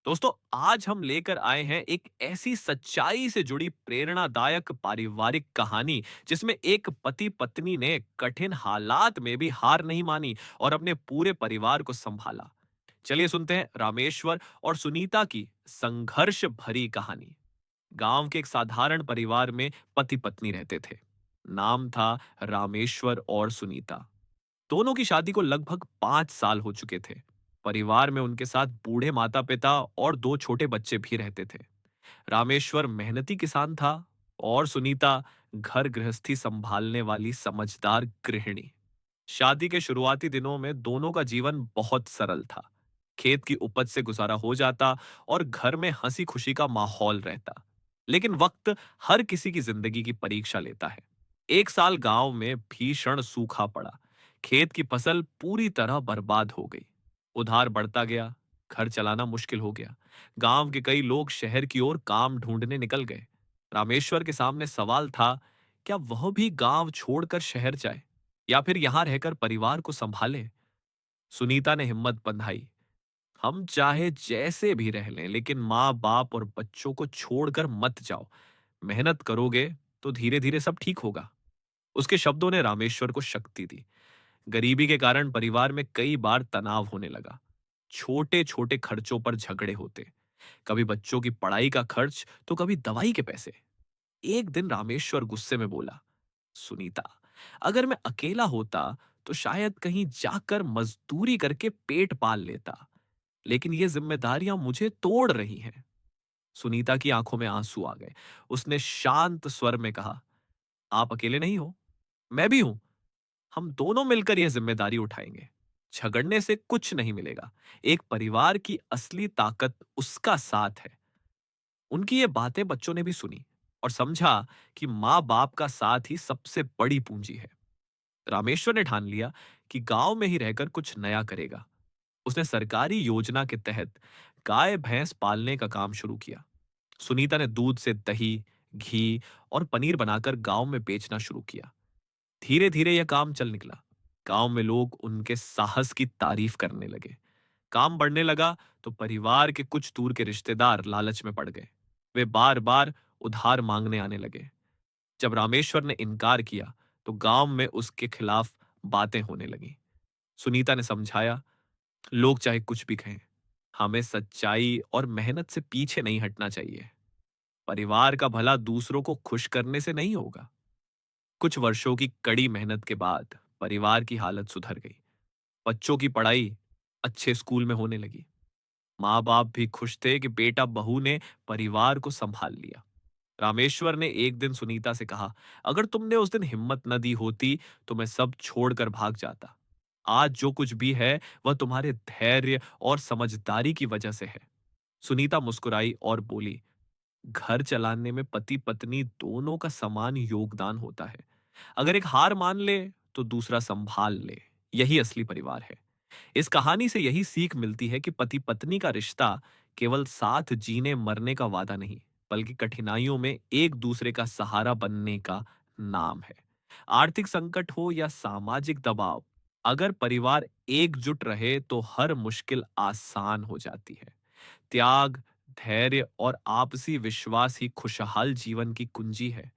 दोस्तों, आज हम लेकर आए हैं एक ऐसी सच्चाई से जुड़ी प्रेरणादायक पारिवारिक कहानी जिसमें एक पति पत्नी ने कठिन हालात में भी हार नहीं मानी और अपने पूरे परिवार को संभाला। चलिए सुनते हैं रामेश्वर और सुनीता की संघर्ष भरी कहानी। गांव के एक साधारण परिवार में पति पत्नी रहते थे। नाम था रामेश्वर और सुनीता। दोनों की शादी को लगभग 5 साल हो चुके थे। परिवार में उनके साथ बूढ़े माता पिता और दो छोटे बच्चे भी रहते थे। रामेश्वर मेहनती किसान था और सुनीता घर गृहस्थी संभालने वाली समझदार गृहिणी। शादी के शुरुआती दिनों में दोनों का जीवन बहुत सरल था। खेत की उपज से गुजारा हो जाता और घर में हंसी खुशी का माहौल रहता। लेकिन वक्त हर किसी की जिंदगी की परीक्षा लेता है। एक साल गांव में भीषण सूखा पड़ा। खेत की फसल पूरी तरह बर्बाद हो गई। उधार बढ़ता गया। घर चलाना मुश्किल हो गया। गांव के कई लोग शहर की ओर काम ढूंढने निकल गए। रामेश्वर के सामने सवाल था, क्या वह भी गांव छोड़कर शहर जाए या फिर यहां रहकर परिवार को संभाले। सुनीता ने हिम्मत बंधाई। हम चाहे जैसे भी रह लें, लेकिन माँ बाप और बच्चों को छोड़कर मत जाओ। मेहनत करोगे तो धीरे धीरे सब ठीक होगा। उसके शब्दों ने रामेश्वर को शक्ति दी। गरीबी के कारण परिवार में कई बार तनाव होने लगा। छोटे छोटे खर्चों पर झगड़े होते। कभी बच्चों की पढ़ाई का खर्च तो कभी दवाई के पैसे। एक दिन रामेश्वर गुस्से में बोला, सुनीता, अगर मैं अकेला होता तो शायद कहीं जाकर मजदूरी करके पेट पाल लेता, लेकिन ये जिम्मेदारियां मुझे तोड़ रही हैं। सुनीता की आंखों में आंसू आ गए। उसने शांत स्वर में कहा, आप अकेले नहीं हो, मैं भी हूं। हम दोनों मिलकर यह जिम्मेदारी उठाएंगे। झगड़ने से कुछ नहीं मिलेगा। एक परिवार की असली ताकत उसका साथ है। उनकी ये बातें बच्चों ने भी सुनी और समझा कि माँ बाप का साथ ही सबसे बड़ी पूंजी है। रामेश्वर ने ठान लिया कि गांव में ही रहकर कुछ नया करेगा। उसने सरकारी योजना के तहत गाय भैंस पालने का काम शुरू किया। सुनीता ने दूध से दही, घी और पनीर बनाकर गांव में बेचना शुरू किया। धीरे धीरे यह काम चल निकला। गांव में लोग उनके साहस की तारीफ करने लगे। काम बढ़ने लगा तो परिवार के कुछ दूर के रिश्तेदार लालच में पड़ गए। वे बार बार उधार मांगने आने लगे। जब रामेश्वर ने इनकार किया तो गांव में उसके खिलाफ बातें होने लगी। सुनीता ने समझाया, लोग चाहे कुछ भी कहें, हमें सच्चाई और मेहनत से पीछे नहीं हटना चाहिए। परिवार का भला दूसरों को खुश करने से नहीं होगा। कुछ वर्षों की कड़ी मेहनत के बाद परिवार की हालत सुधर गई। बच्चों की पढ़ाई अच्छे स्कूल में होने लगी। माँ बाप भी खुश थे कि बेटा बहू ने परिवार को संभाल लिया। रामेश्वर ने एक दिन सुनीता से कहा, अगर तुमने उस दिन हिम्मत न दी होती तो मैं सब छोड़कर भाग जाता। आज जो कुछ भी है वह तुम्हारे धैर्य और समझदारी की वजह से है। सुनीता मुस्कुराई और बोली, घर चलाने में पति पत्नी दोनों का समान योगदान होता है। अगर एक हार मान ले तो दूसरा संभाल ले। यही असली परिवार है। इस कहानी से यही सीख मिलती है कि पति पत्नी का रिश्ता केवल साथ जीने मरने का वादा नहीं, बल्कि कठिनाइयों में एक दूसरे का सहारा बनने का नाम है। आर्थिक संकट हो या सामाजिक दबाव, अगर परिवार एकजुट रहे तो हर मुश्किल आसान हो जाती है। त्याग, धैर्य और आपसी विश्वास ही खुशहाल जीवन की कुंजी है।